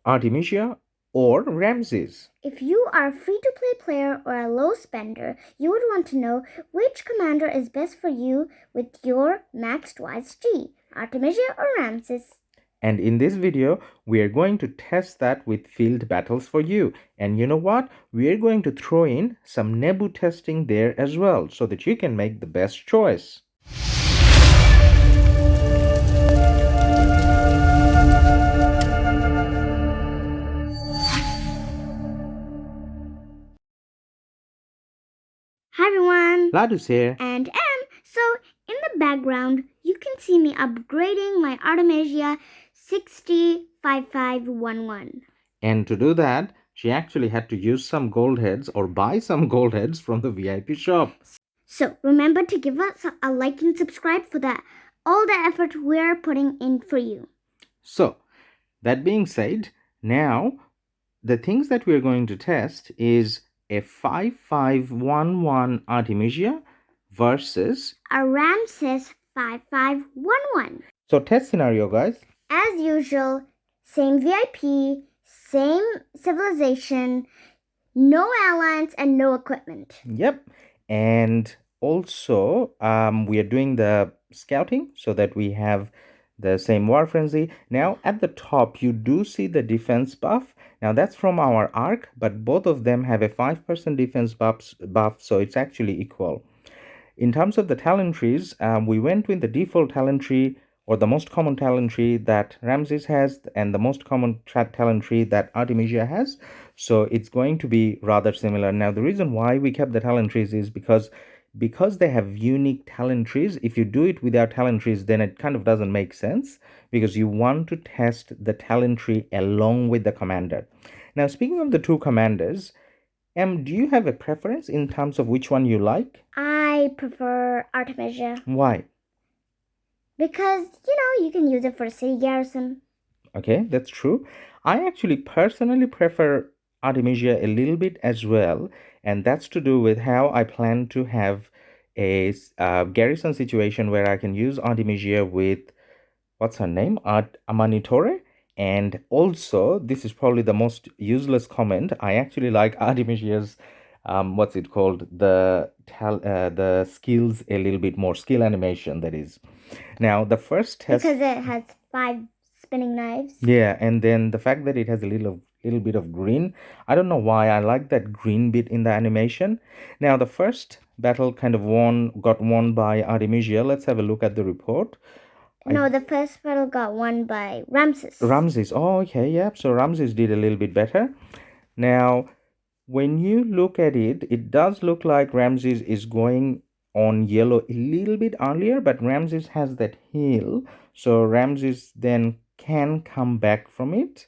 Artemisia or Ramses? If you are a free-to-play player or a low spender, you would want to know which commander is best for you with your maxed YSG, Artemisia or Ramses. And in this video, we are going to test that with field battles for you. And you know what? We are going to throw in some Nebu testing there as well so that you can make the best choice. Hi everyone! Ladus here. And M. So, in the background, you can see me upgrading my Artemisia 605511. And to do that, she actually had to use some gold heads or buy some gold heads from the VIP shop. So, remember to give us a like and subscribe for that. All the effort we're putting in for you. So, that being said, now the things that we're going to test is a 5511 Artemisia versus a Ramses 5511. So test scenario, guys. As usual, same VIP, same civilization, no alliance, and no equipment. Yep. And also, we are doing the scouting so that we have the same war frenzy. Now, at the top, you do see the defense buff. Now, that's from our arc, but both of them have a 5% defense buff, so it's actually equal. In terms of the talent trees, we went with the default talent tree or the most common talent tree that Ramses has and the most common talent tree that Artemisia has. So it's going to be rather similar. Now, the reason why we kept the talent trees is because they have unique talent trees. If you do it without talent trees, then it kind of doesn't make sense because you want to test the talent tree along with the commander. Now, speaking of the two commanders, do you have a preference in terms of which one you like? I prefer Artemisia. Why? Because, you can use it for city garrison. Okay, that's true. I actually personally prefer Artemisia a little bit as well, and that's to do with how I plan to have a garrison situation where I can use Artemisia with, what's her name? Amanitore. And also, this is probably the most useless comment. I actually like Artemisia's, what's it called? The skills a little bit more, skill animation, that is. Now, the first test. Because it has 5 spinning knives. Yeah, and then the fact that it has a little bit of green. I don't know why I like that green bit in the animation. Now, the first battle kind of got won by Artemisia. Let's have a look at the report. No, the first battle got won by Ramses. Ramses. Oh, okay, yeah. So Ramses did a little bit better. Now, when you look at it, it does look like Ramses is going on yellow a little bit earlier, but Ramses has that heal. So Ramses then can come back from it.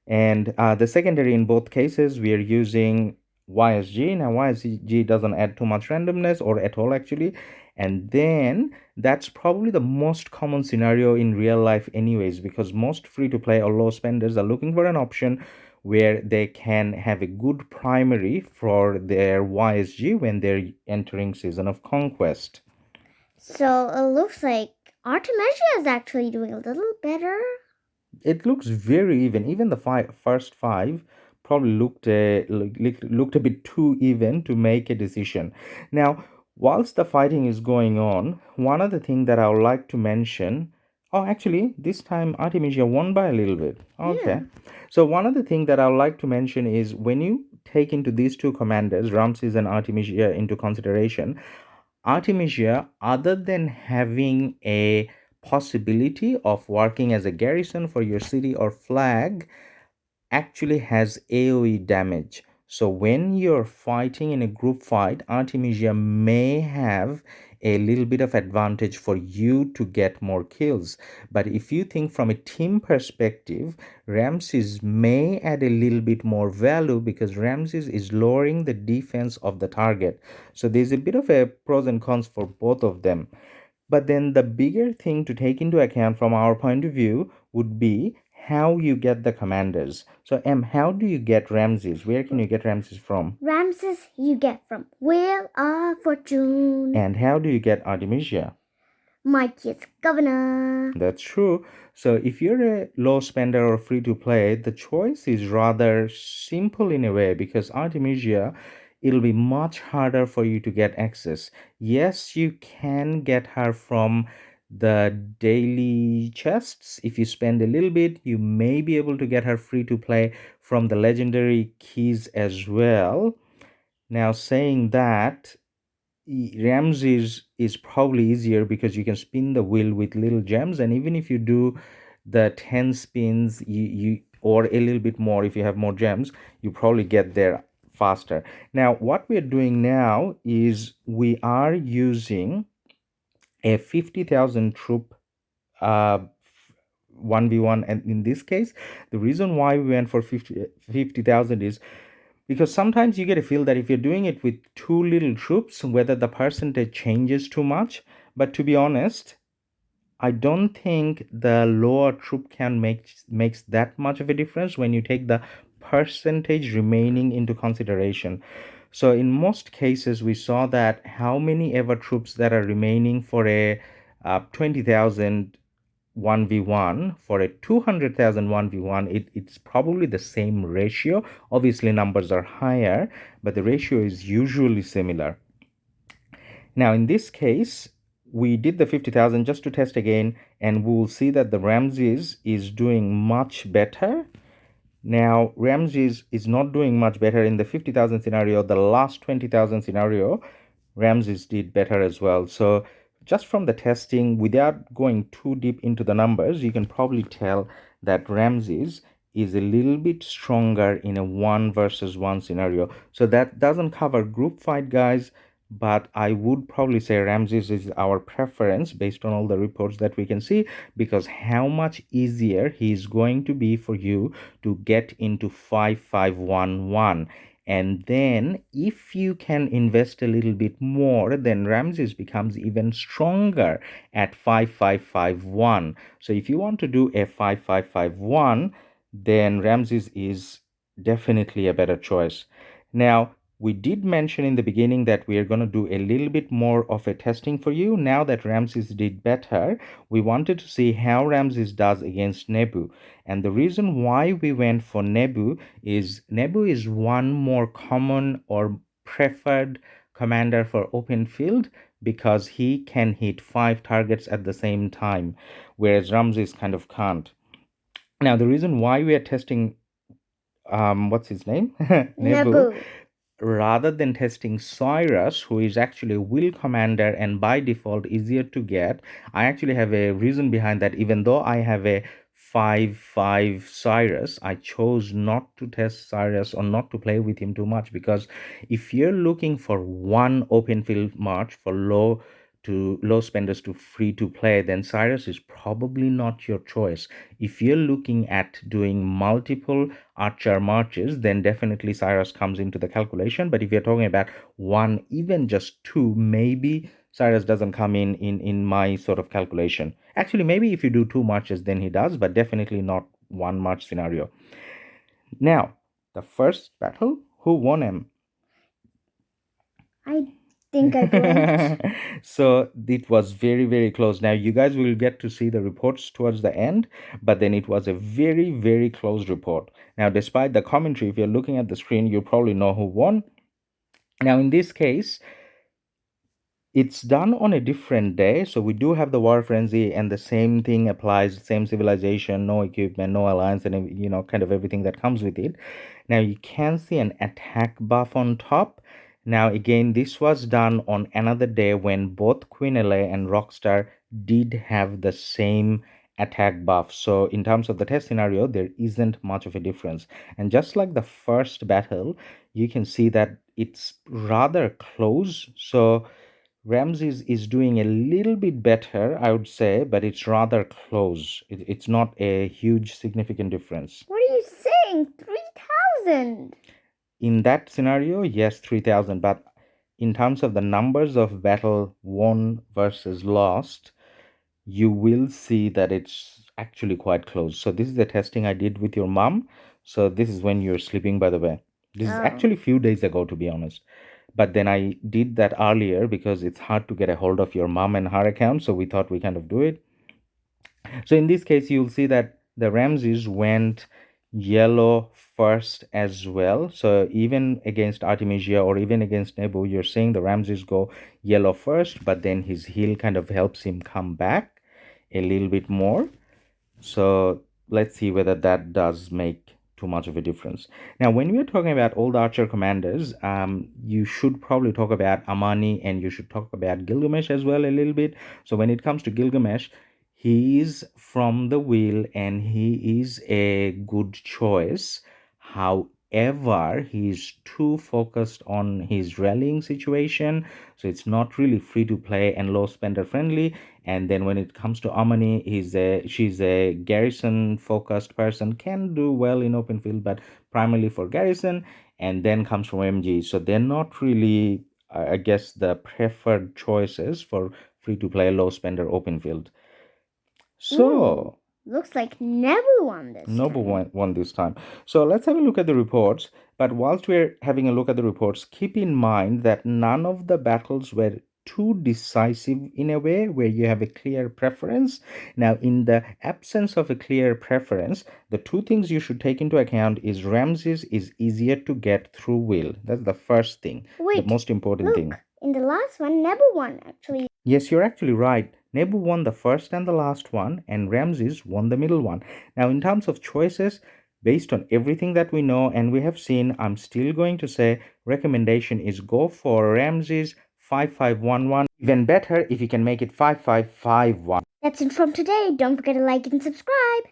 And the secondary in both cases, we are using YSG. Now, YSG doesn't add too much randomness or at all, actually. And then that's probably the most common scenario in real life anyways, because most free-to-play or low spenders are looking for an option where they can have a good primary for their YSG when they're entering Season of Conquest. So it looks like Artemisia is actually doing a little better. It looks very even. Even the first five probably looked a bit too even to make a decision. Now, whilst the fighting is going on, one other thing that I would like to mention. Oh, actually, this time Artemisia won by a little bit. Okay. Yeah. So one other thing that I would like to mention is when you take into these two commanders, Ramses and Artemisia, into consideration, Artemisia, other than having a possibility of working as a garrison for your city or flag, actually has AoE damage. So when you're fighting in a group fight, Artemisia may have a little bit of advantage for you to get more kills. But if you think from a team perspective, Ramses may add a little bit more value because Ramses is lowering the defense of the target. So there's a bit of a pros and cons for both of them. But then the bigger thing to take into account from our point of view would be how you get the commanders. So, how do you get Ramses? Where can you get Ramses from? Ramses you get from Wheel of Fortune. And how do you get Artemisia? mightiest governor. That's true. So if you're a low spender or free to play, the choice is rather simple in a way because Artemisia, it'll be much harder for you to get access. Yes, you can get her from the daily chests. If you spend a little bit, you may be able to get her free to play from the legendary keys as well. Now, saying that, Ramses is probably easier because you can spin the wheel with little gems, and even if you do the 10 spins, you or a little bit more if you have more gems, you probably get there faster. Now, what we're doing now is we are using a 50,000 troop uh 1v1, and in this case the reason why we went for 50,000 is because sometimes you get a feel that if you're doing it with too little troops, whether the percentage changes too much. But to be honest, I don't think the lower troop count makes that much of a difference when you take the percentage remaining into consideration. So in most cases, we saw that how many ever troops that are remaining for a 20,000 1v1 for a 200,000 1v1, it's probably the same ratio. Obviously numbers are higher, but the ratio is usually similar. Now in this case, we did the 50,000 just to test again, and we will see that the Ramses is doing much better. Now Ramses is not doing much better in the 50,000 scenario. The last 20,000 scenario, Ramses did better as well. So just from the testing, without going too deep into the numbers, you can probably tell that Ramses is a little bit stronger in a one versus one scenario. So that doesn't cover group fight, guys, but I would probably say Ramses is our preference based on all the reports that we can see, because how much easier he is going to be for you to get into 5511. And then if you can invest a little bit more, then Ramses becomes even stronger at 5551. So if you want to do a 5551, then Ramses is definitely a better choice. Now, we did mention in the beginning that we are going to do a little bit more of a testing for you. Now that Ramses did better, we wanted to see how Ramses does against Nebu. And the reason why we went for Nebu is one more common or preferred commander for open field because he can hit 5 targets at the same time, whereas Ramses kind of can't. Now, the reason why we are testing what's his name? Nebu, Nebu. rather than testing Cyrus, who is actually a will commander and by default easier to get. I actually have a reason behind that. Even though I have a 5/5 Cyrus, I chose not to test Cyrus or not to play with him too much, because if you're looking for one open field march for low spenders to free to play, then Cyrus is probably not your choice. If you're looking at doing multiple archer marches, then definitely Cyrus comes into the calculation. But if you're talking about one, even just two, maybe Cyrus doesn't come in my sort of calculation. Actually, maybe if you do two marches, then he does, but definitely not one march scenario. Now, the first battle, who won him? I think I blinked. So it was very, very close. Now you guys will get to see the reports towards the end, but then it was a very, very close report. Now, despite the commentary, if you're looking at the screen, you probably know who won. Now, in this case, it's done on a different day, so we do have the war frenzy, and the same thing applies, same civilization, no equipment, no alliance, and kind of everything that comes with it. Now you can see an attack buff on top. Now again, this was done on another day when both Queen LA and Rockstar did have the same attack buff. So in terms of the test scenario, there isn't much of a difference. And just like the first battle, you can see that it's rather close. So Ramses is doing a little bit better, I would say, but it's rather close. It's not a huge significant difference. What are you saying? 3,000. In that scenario, yes, 3,000. But in terms of the numbers of battle won versus lost, you will see that it's actually quite close. So this is the testing I did with your mom. So this is when you're sleeping, by the way. This is Oh. actually a few days ago, to be honest. but then I did that earlier because it's hard to get a hold of your mom and her account, so we thought we kind of do it. So in this case, you'll see that the Ramses went yellow first as well. So even against Artemisia or even against Nebu, you're seeing the Ramses go yellow first, but then his heel kind of helps him come back a little bit more. So let's see whether that does make too much of a difference. Now, when we're talking about all the archer commanders, you should probably talk about Amani and you should talk about Gilgamesh as well a little bit. So when it comes to Gilgamesh, he is from the wheel and he is a good choice. However, he's too focused on his rallying situation, so it's not really free to play and low spender friendly. And then when it comes to Amani, she's a garrison focused person, can do well in open field, but primarily for garrison. And then comes from MG, so they're not really, I guess, the preferred choices for free to play low spender open field. So looks like Nebu won this Nobu time. won this time. So let's have a look at the reports. But whilst we're having a look at the reports, keep in mind that none of the battles were too decisive in a way where you have a clear preference. Now, in the absence of a clear preference, the two things you should take into account is Ramses is easier to get through will. That's the first thing, Wait, the most important look, thing. in the last one, Nebu won actually. Yes, you're actually right. Nebu won the first and the last one, and Ramses won the middle one. Now, in terms of choices, based on everything that we know and we have seen, I'm still going to say recommendation is go for Ramses 5511. Even better if you can make it 5551. That's it from today. Don't forget to like and subscribe.